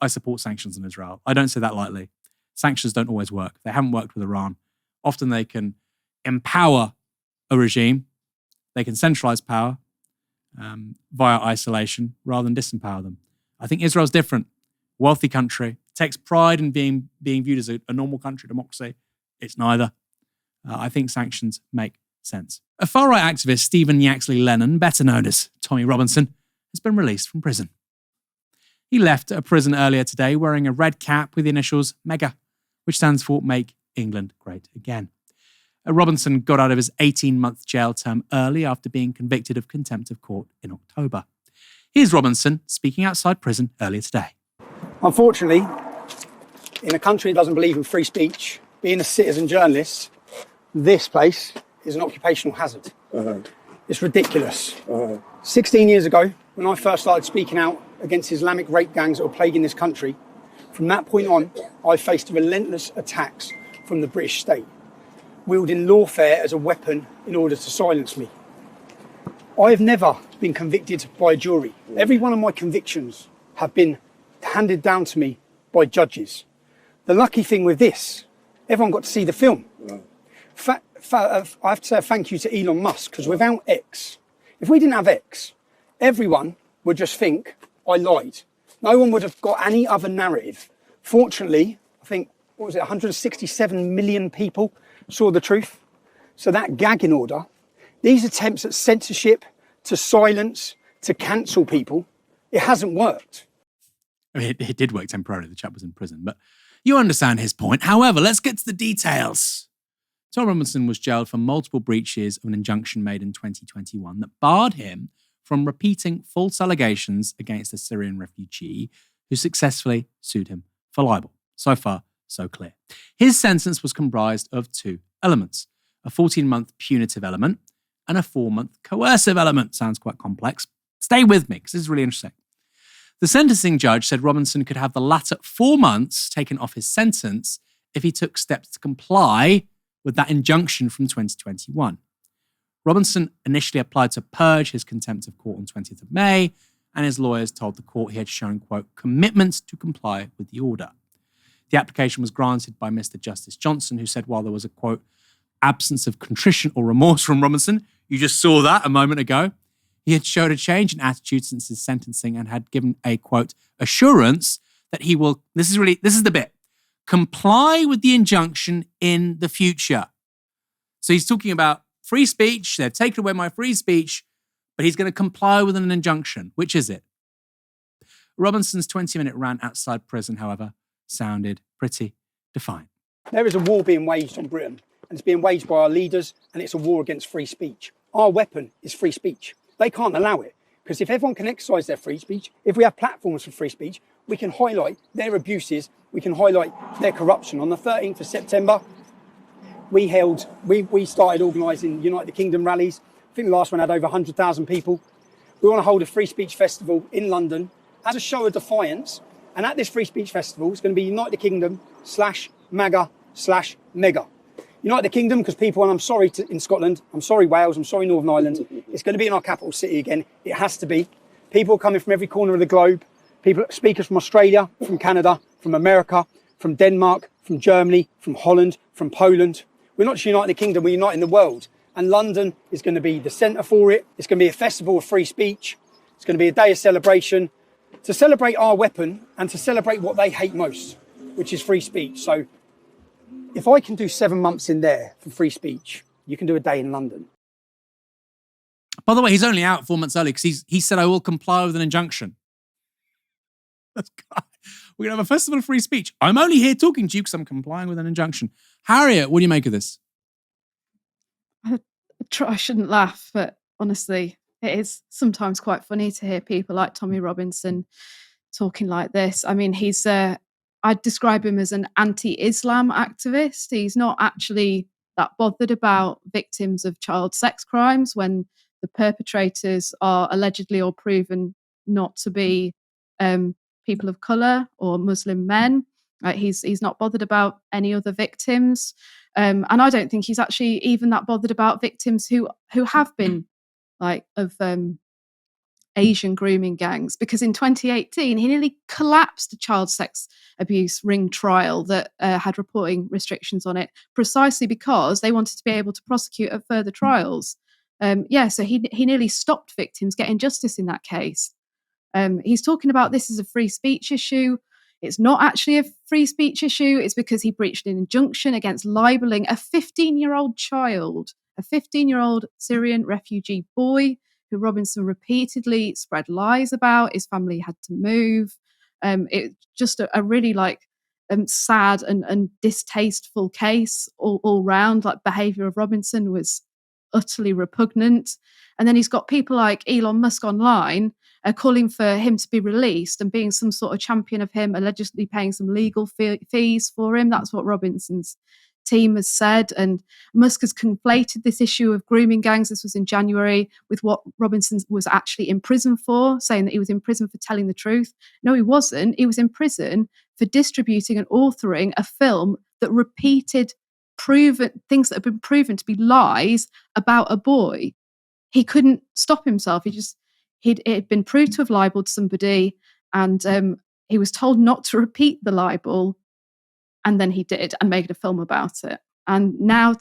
support sanctions on Israel. I don't say that lightly. Sanctions don't always work. They haven't worked with Iran. Often they can empower a regime. They can centralize power via isolation rather than disempower them. I think Israel's different. Wealthy country, takes pride in being viewed as a normal country, democracy. It's neither. I think sanctions make sense. A far-right activist, Stephen Yaxley Lennon, better known as Tommy Robinson, has been released from prison. He left a prison earlier today wearing a red cap with the initials MEGA, which stands for Make England great again. Robinson got out of his 18-month jail term early after being convicted of contempt of court in October. Here's Robinson speaking outside prison earlier today. Unfortunately, in a country that doesn't believe in free speech, being a citizen journalist, this place is an occupational hazard. It's ridiculous. 16 years ago, when I first started speaking out against Islamic rape gangs that were plaguing this country, from that point on, I faced relentless attacks from the British state, wielding lawfare as a weapon in order to silence me. I have never been convicted by a jury. Every one of my convictions have been handed down to me by judges. The lucky thing with this, everyone got to see the film. I have to say thank you to Elon Musk, because without X, if we didn't have X, everyone would just think I lied. No one would have got any other narrative. Fortunately, I think, 167 million people saw the truth. So that gagging order, these attempts at censorship, to silence, to cancel people, it hasn't worked. I mean, it did work temporarily. The chap was in prison, but you understand his point. However, let's get to the details. Tom Robinson was jailed for multiple breaches of an injunction made in 2021 that barred him from repeating false allegations against a Syrian refugee who successfully sued him for libel. So far, so clear. His sentence was comprised of two elements, a 14-month punitive element and a 4-month coercive element. Sounds quite complex. Stay with me, because this is really interesting. The sentencing judge said Robinson could have the latter 4 months taken off his sentence if he took steps to comply with that injunction from 2021. Robinson initially applied to purge his contempt of court on 20th of May, and his lawyers told the court he had shown, quote, commitment to comply with the order. The application was granted by Mr. Justice Johnson, who said while there was a, quote, absence of contrition or remorse from Robinson, you just saw that a moment ago, he had showed a change in attitude since his sentencing and had given a, quote, assurance that he will, this is the bit, comply with the injunction in the future. So he's talking about free speech, they've taken away my free speech, but he's going to comply with an injunction. Which is it? Robinson's 20-minute rant outside prison, however, sounded pretty defiant. There is a war being waged on Britain, and it's being waged by our leaders, and it's a war against free speech. Our weapon is free speech. They can't allow it, because if everyone can exercise their free speech, if we have platforms for free speech, we can highlight their abuses, we can highlight their corruption. On the 13th of September, we started organising United Kingdom rallies. I think the last one had over 100,000 people. We want to hold a free speech festival in London as a show of defiance. And at this free speech festival, it's going to be United Kingdom /MAGA/Mega. United Kingdom, because people, and I'm sorry in Scotland, I'm sorry Wales, I'm sorry Northern Ireland, it's going to be in our capital city again. It has to be. People coming from every corner of the globe, speakers from Australia, from Canada, from America, from Denmark, from Germany, from Holland, from Poland. We're not just uniting the kingdom, we're uniting the world. And London is going to be the centre for it. It's going to be a festival of free speech. It's going to be a day of celebration to celebrate our weapon and to celebrate what they hate most, which is free speech. So if I can do 7 months in there for free speech, you can do a day in London. By the way, he's only out 4 months early because he said, I will comply with an injunction. We're going to have a festival of free speech. I'm only here talking to you because I'm complying with an injunction. Harriet, what do you make of this? I shouldn't laugh, but honestly, it is sometimes quite funny to hear people like Tommy Robinson talking like this. I mean, I'd describe him as an anti-Islam activist. He's not actually that bothered about victims of child sex crimes when the perpetrators are allegedly or proven not to be people of colour or Muslim men. He's not bothered about any other victims. And I don't think he's actually even that bothered about victims who have been of Asian grooming gangs, because in 2018 he nearly collapsed a child sex abuse ring trial that had reporting restrictions on it, precisely because they wanted to be able to prosecute at further trials. So he nearly stopped victims getting justice in that case. He's talking about this as a free speech issue. It's not actually a free speech issue. It's because he breached an injunction against libeling a 15-year-old child, a 15-year-old Syrian refugee boy who Robinson repeatedly spread lies about. His family had to move. It's just a really sad and distasteful case all round. Like, behaviour of Robinson was utterly repugnant. And then he's got people like Elon Musk online calling for him to be released and being some sort of champion of him, allegedly paying some legal fees for him. That's what Robinson's team has said. And Musk has conflated this issue of grooming gangs, this was in January, with what Robinson was actually in prison for, saying that he was in prison for telling the truth. No, he wasn't. He was in prison for distributing and authoring a film that repeated proven things that have been proven to be lies about a boy. He couldn't stop himself. It had been proved to have libeled somebody, and he was told not to repeat the libel, and then he did and made a film about it. And now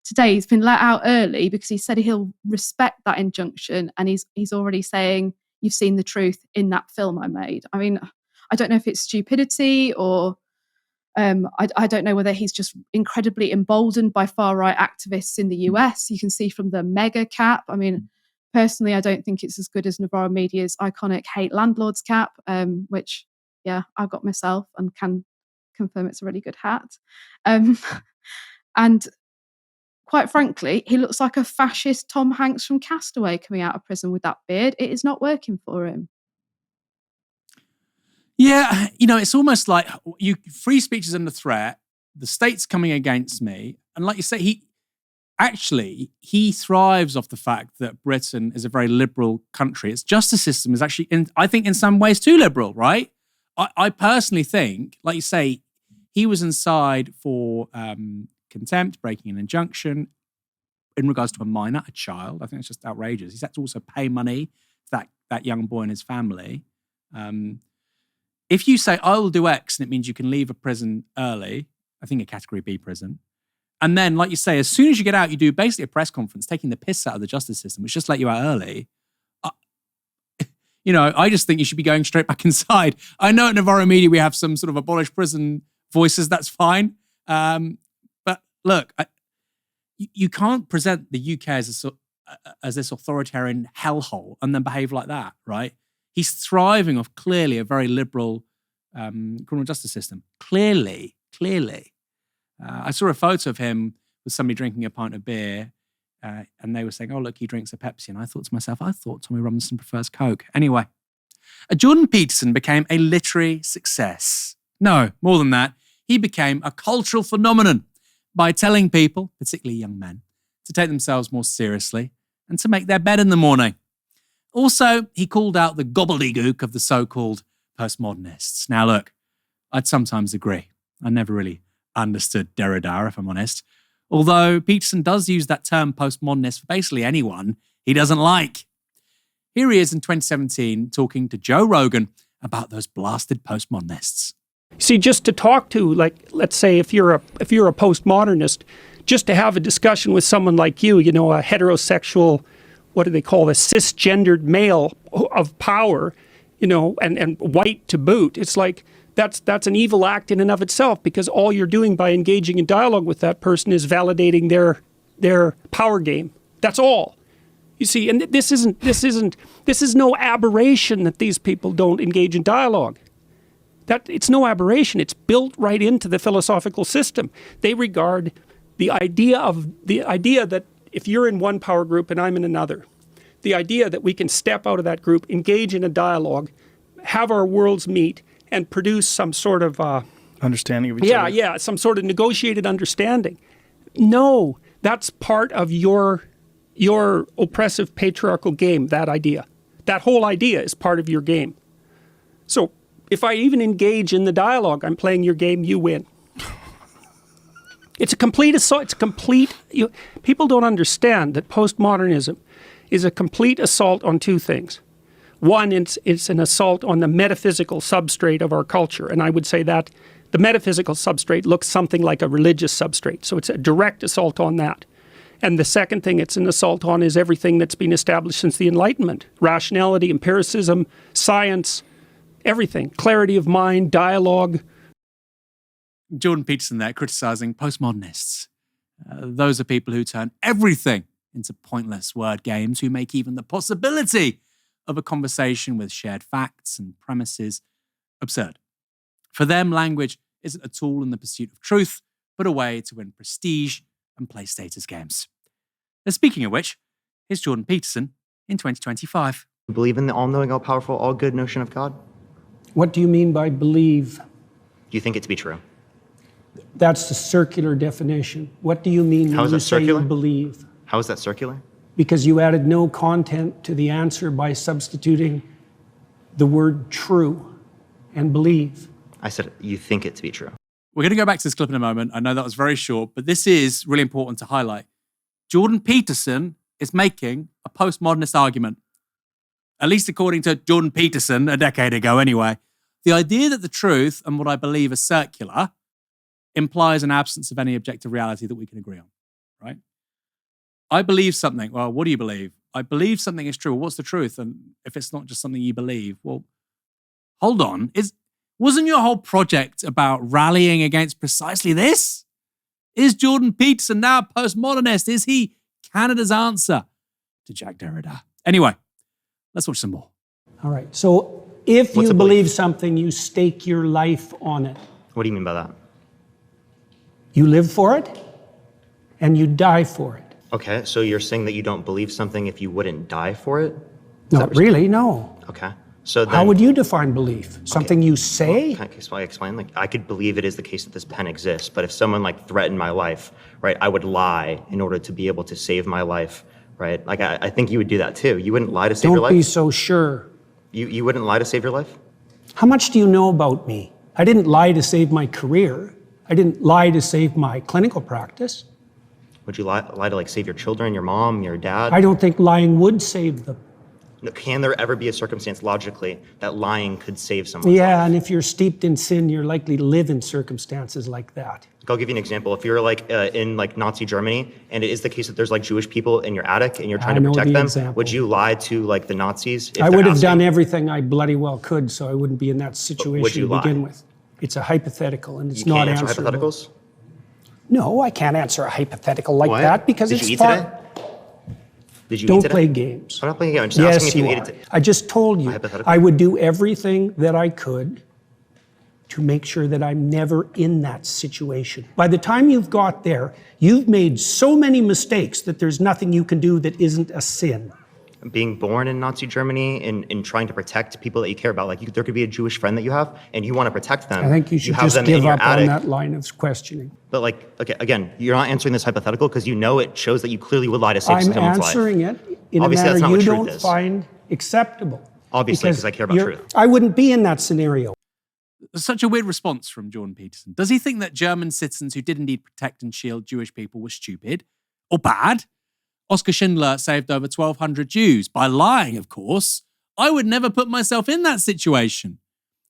today he's been let out early because he said he'll respect that injunction, and he's already saying, you've seen the truth in that film I made. I mean, I don't know if it's stupidity or I don't know whether he's just incredibly emboldened by far-right activists in the US. You can see from the mega cap. I mean, personally, I don't think it's as good as Novara Media's iconic Hate Landlords cap, which, yeah, I got myself and can confirm it's a really good hat. And quite frankly, he looks like a fascist Tom Hanks from Castaway coming out of prison with that beard. It is not working for him. Yeah, it's almost like free speech is under threat. The state's coming against me. And like you say, he thrives off the fact that Britain is a very liberal country. Its justice system is actually, I think, in some ways too liberal, right? I personally think, like you say, he was inside for contempt, breaking an injunction in regards to a minor, a child. I think it's just outrageous. He's had to also pay money to that young boy and his family. If you say, I will do X, and it means you can leave a prison early, I think a category B prison, and then, like you say, as soon as you get out, you do basically a press conference taking the piss out of the justice system, which just let you out early. I just think you should be going straight back inside. I know at Novara Media we have some sort of abolished prison voices, that's fine. But look, you can't present the UK as this authoritarian hellhole and then behave like that, right? He's thriving off clearly a very liberal criminal justice system. Clearly. I saw a photo of him with somebody drinking a pint of beer, and they were saying, oh, look, he drinks a Pepsi. And I thought to myself, I thought Tommy Robinson prefers Coke. Anyway, Jordan Peterson became a literary success. No, more than that, he became a cultural phenomenon by telling people, particularly young men, to take themselves more seriously and to make their bed in the morning. Also, he called out the gobbledygook of the so-called postmodernists. Now, look, I'd sometimes agree. I never really understood Derrida, if I'm honest. Although Peterson does use that term postmodernist for basically anyone he doesn't like. Here he is in 2017 talking to Joe Rogan about those blasted postmodernists. See, just to talk to, like, let's say if you're a postmodernist, just to have a discussion with someone like you, a heterosexual, what do they call this, cisgendered male of power, and white to boot. It's like, that's an evil act in and of itself, because all you're doing by engaging in dialogue with that person is validating their power game. That's all. You see, and this is no aberration that these people don't engage in dialogue. It's no aberration. It's built right into the philosophical system. They regard the idea that if you're in one power group and I'm in another, the idea that we can step out of that group, engage in a dialogue, have our worlds meet, and produce some sort of understanding of each other. Yeah, some sort of negotiated understanding. No, that's part of your oppressive patriarchal game, that idea. That whole idea is part of your game. So if I even engage in the dialogue, I'm playing your game, you win. It's a complete assault. People don't understand that postmodernism is a complete assault on two things. One, it's an assault on the metaphysical substrate of our culture. And I would say that the metaphysical substrate looks something like a religious substrate. So it's a direct assault on that. And the second thing it's an assault on is everything that's been established since the Enlightenment. Rationality, empiricism, science, everything. Clarity of mind, dialogue. Jordan Peterson there criticising postmodernists. Those are people who turn everything into pointless word games, who make even the possibility of a conversation with shared facts and premises absurd. For them, language isn't a tool in the pursuit of truth, but a way to win prestige and play status games. And speaking of which, here's Jordan Peterson in 2025. You believe in the all-knowing, all-powerful, all-good notion of God? What do you mean by believe? Do you think it to be true? That's the circular definition. What do you mean when you say you believe? How is that circular? Because you added no content to the answer by substituting the word true and believe. I said you think it to be true. We're going to go back to this clip in a moment. I know that was very short, but this is really important to highlight. Jordan Peterson is making a postmodernist argument, at least according to Jordan Peterson a decade ago anyway. The idea that the truth and what I believe are circular implies an absence of any objective reality that we can agree on, right? I believe something. Well, what do you believe? I believe something is true. Well, what's the truth? And if it's not just something you believe, well, hold on. Wasn't your whole project about rallying against precisely this? Is Jordan Peterson now a postmodernist? Is he Canada's answer to Jacques Derrida? Anyway, let's watch some more. All right. So if you believe something, you stake your life on it. What do you mean by that? You live for it and you die for it. Okay, so you're saying that you don't believe something if you wouldn't die for it? Not really, no. Okay. So then, how would you define belief? Something you say? Well, can I explain? Like, I could believe it is the case that this pen exists, but if someone like threatened my life, right, I would lie in order to be able to save my life, right? Like, I think you would do that too. You wouldn't lie to save your life? Don't be so sure. You wouldn't lie to save your life? How much do you know about me? I didn't lie to save my career. I didn't lie to save my clinical practice. Would you lie to like save your children, your mom, your dad? I don't think lying would save them. Can there ever be a circumstance logically that lying could save someone? Yeah, and if you're steeped in sin, you're likely to live in circumstances like that. I'll give you an example. If you're like in like Nazi Germany, and it is the case that there's like Jewish people in your attic and you're trying to protect them, would you lie to like the Nazis? I would have done everything I bloody well could, so I wouldn't be in that situation to begin with. It's a hypothetical, and it's not answerable. You can't answer hypotheticals? No, I can't answer a hypothetical like that because it's far. Did you Don't eat today? play games. I'm not playing games. I'm just asking if you ate it today. I just told you I would do everything that I could to make sure that I'm never in that situation. By the time you've got there, you've made so many mistakes that there's nothing you can do that isn't a sin. Being born in Nazi Germany and trying to protect people that you care about, like there could be a Jewish friend that you have and you want to protect them. I think you should just give up on that line of questioning. But like, okay, again, you're not answering this hypothetical because you know it shows that you clearly would lie to save someone's life. I'm answering it in a manner you don't find acceptable. Obviously, because I care about truth. I wouldn't be in that scenario. Such a weird response from Jordan Peterson. Does he think that German citizens who did indeed protect and shield Jewish people were stupid or bad? Oskar Schindler saved over 1,200 Jews by lying, of course. I would never put myself in that situation.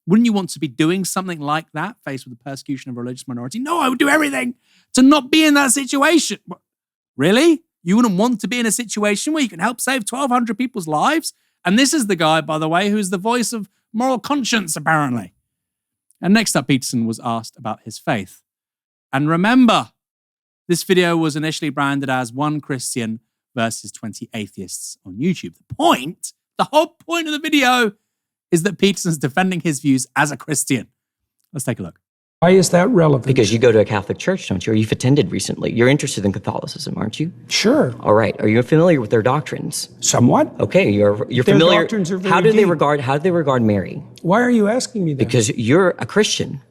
Wouldn't you want to be doing something like that, faced with the persecution of a religious minority? No, I would do everything to not be in that situation. Really? You wouldn't want to be in a situation where you can help save 1,200 people's lives? And this is the guy, by the way, who's the voice of moral conscience, apparently. And next up, Peterson was asked about his faith. And remember, this video was initially branded as one Christian versus 20 atheists on YouTube. The whole point of the video is that Peterson's defending his views as a Christian. Let's take a look. Why is that relevant? Because you go to a Catholic church, don't you? Or you've attended recently. You're interested in Catholicism, aren't you? Sure. All right. Are you familiar with their doctrines? Somewhat. Okay, you're their familiar. Doctrines are very how do they deep. regard Mary? Why are you asking me that? Because you're a Christian.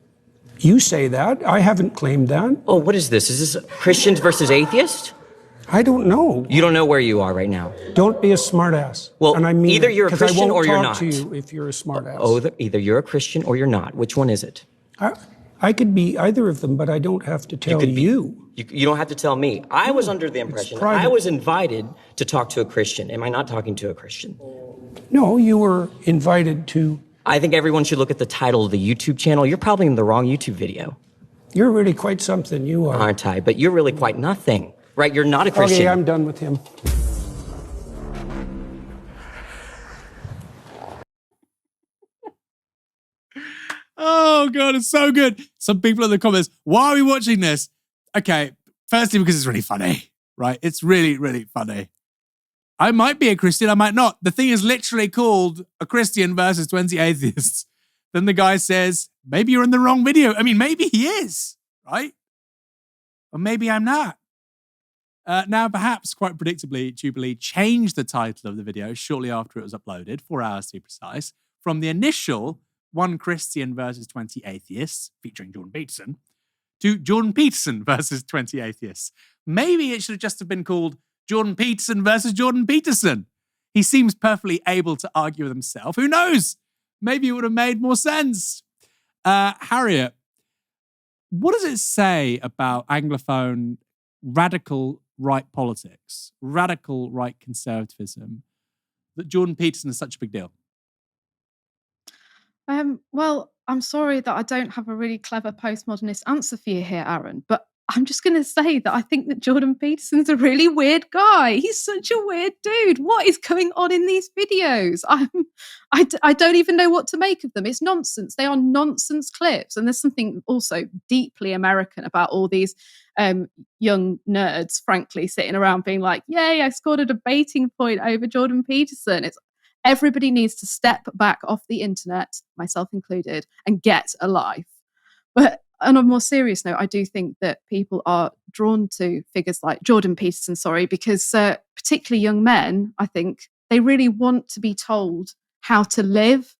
You say that. I haven't claimed that. Oh, what is this? Is this Christians versus atheists? I don't know. You don't know where you are right now. Don't be a smartass. Well, and I mean either you're a Christian or you're not. I won't talk to you if you're a smartass. Oh, either you're a Christian or you're not. Which one is it? I could be either of them, but I don't have to tell you. You don't have to tell me. I was under the impression I was invited to talk to a Christian. Am I not talking to a Christian? No, you were invited to. I think everyone should look at the title of the YouTube channel. You're probably in the wrong YouTube video. You're really quite something, you are. Aren't I? But you're really quite nothing. Right, you're not a Christian. Okay, I'm done with him. Oh, God, it's so good. Some people in the comments, why are we watching this? Okay, firstly, because it's really funny, right? It's really, really funny. I might be a Christian, I might not. The thing is literally called A Christian versus 20 Atheists. then the guy says, maybe you're in the wrong video. I mean, maybe he is, right? Or maybe I'm not. Now, perhaps, quite predictably, Jubilee changed the title of the video shortly after it was uploaded, 4 hours to be precise, from the initial 1 Christian versus 20 atheists, featuring Jordan Peterson, to Jordan Peterson versus 20 atheists. Maybe it should have just have been called Jordan Peterson versus Jordan Peterson. He seems perfectly able to argue with himself. Who knows? Maybe it would have made more sense. Harriet, what does it say about Anglophone radical right politics, radical right conservatism, that Jordan Peterson is such a big deal? Well, I'm sorry that I don't have a really clever postmodernist answer for you here, Aaron, but I'm just going to say that I think that Jordan Peterson's a really weird guy. He's such a weird dude. What is going on in these videos? I don't even know what to make of them. It's nonsense. They are nonsense clips. And there's something also deeply American about all these young nerds, frankly, sitting around being like, yay, I scored a debating point over Jordan Peterson. Everybody needs to step back off the internet, myself included, and get a life. But on a more serious note, I do think that people are drawn to figures like Jordan Peterson, because particularly young men, I think, they really want to be told how to live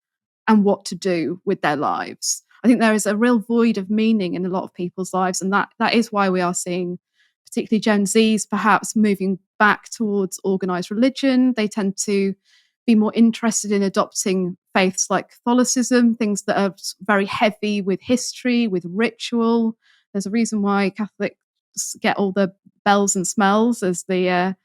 and what to do with their lives. I think there is a real void of meaning in a lot of people's lives, and that is why we are seeing particularly Gen Zs perhaps moving back towards organised religion. They tend to be more interested in adopting faiths like Catholicism, things that are very heavy with history, with ritual. There's a reason why Catholics get all the bells and smells, as the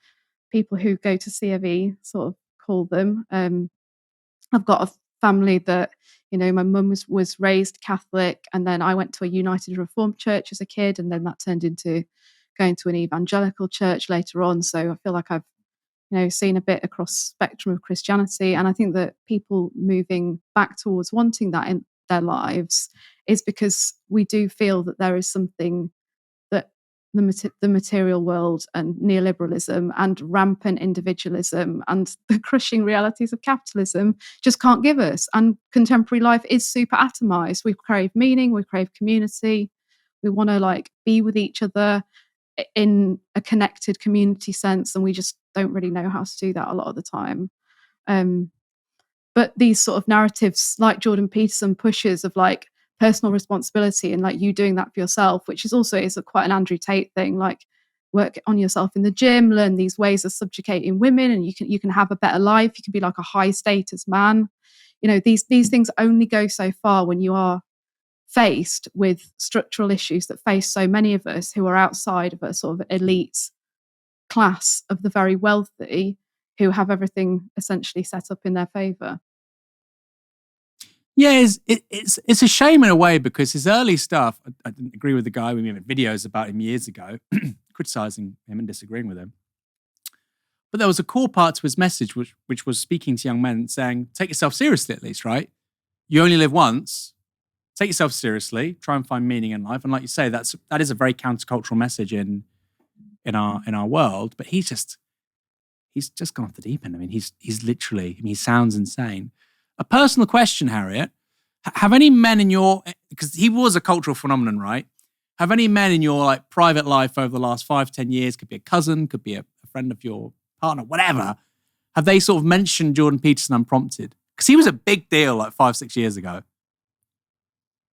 people who go to CFE sort of call them. I've got a family that, my mum was raised Catholic, and then I went to a United Reformed church as a kid, and then that turned into going to an evangelical church later on. So I feel like I've seen a bit across the spectrum of Christianity. And I think that people moving back towards wanting that in their lives is because we do feel that there is something that the material world and neoliberalism and rampant individualism and the crushing realities of capitalism just can't give us. And contemporary life is super atomized. We crave meaning, we crave community, we want to be with each other in a connected community sense, and we just don't really know how to do that a lot of the time. But these sort of narratives like Jordan Peterson pushes of personal responsibility and you doing that for yourself, which is quite an Andrew Tate thing, work on yourself in the gym, learn these ways of subjugating women, and you can have a better life. You can be like a high status man. These things only go so far when you are faced with structural issues that face so many of us who are outside of a sort of elite class of the very wealthy who have everything essentially set up in their favour. Yeah, it's a shame in a way, because his early stuff, I didn't agree with the guy. We made videos about him years ago, criticising him and disagreeing with him. But there was a core part to his message, which was speaking to young men, saying, take yourself seriously at least, right? You only live once. Take yourself seriously. Try and find meaning in life. And like you say, that is a very countercultural message in our world. But he's just gone off the deep end. I mean, he's literally. He sounds insane. A personal question, Harriet. Have any men in your, because he was a cultural phenomenon, right? Have any men in your private life over the last 5-10 years, could be a cousin, could be a friend of your partner, whatever, have they sort of mentioned Jordan Peterson unprompted? Because he was a big deal 5-6 years ago.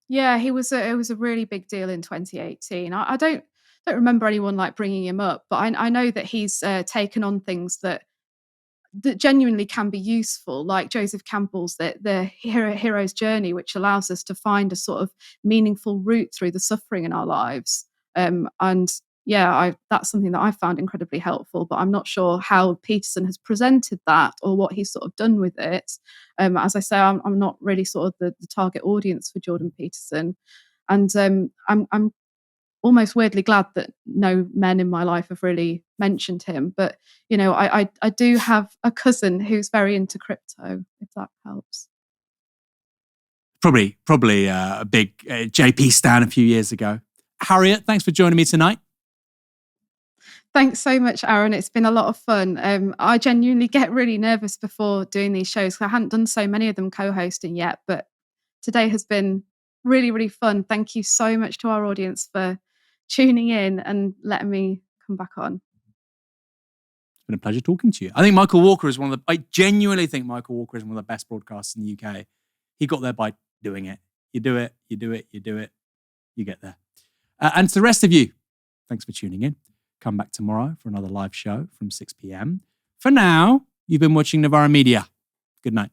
Yeah, it was a really big deal in 2018. I don't remember anyone bringing him up, but I know that he's taken on things that genuinely can be useful, like Joseph Campbell's the hero's journey, which allows us to find a sort of meaningful route through the suffering in our lives. And yeah, that's something that I found incredibly helpful, but I'm not sure how Peterson has presented that or what he's sort of done with it. As I say, I'm not really sort of the target audience for Jordan Peterson. And I'm almost weirdly glad that no men in my life have really mentioned him. But, I do have a cousin who's very into crypto, if that helps. Probably a big JP stan a few years ago. Harriet, thanks for joining me tonight. Thanks so much, Aaron. It's been a lot of fun. I genuinely get really nervous before doing these shows because I hadn't done so many of them co-hosting yet, but today has been really, really fun. Thank you so much to our audience for tuning in and letting me come back on. It's been a pleasure talking to you. I think Michael Walker is I genuinely think Michael Walker is one of the best broadcasters in the UK. He got there by doing it. You do it, you do it, you do it, you get there. And to the rest of you, thanks for tuning in. Come back tomorrow for another live show from 6 p.m. For now, you've been watching Novara Media. Good night.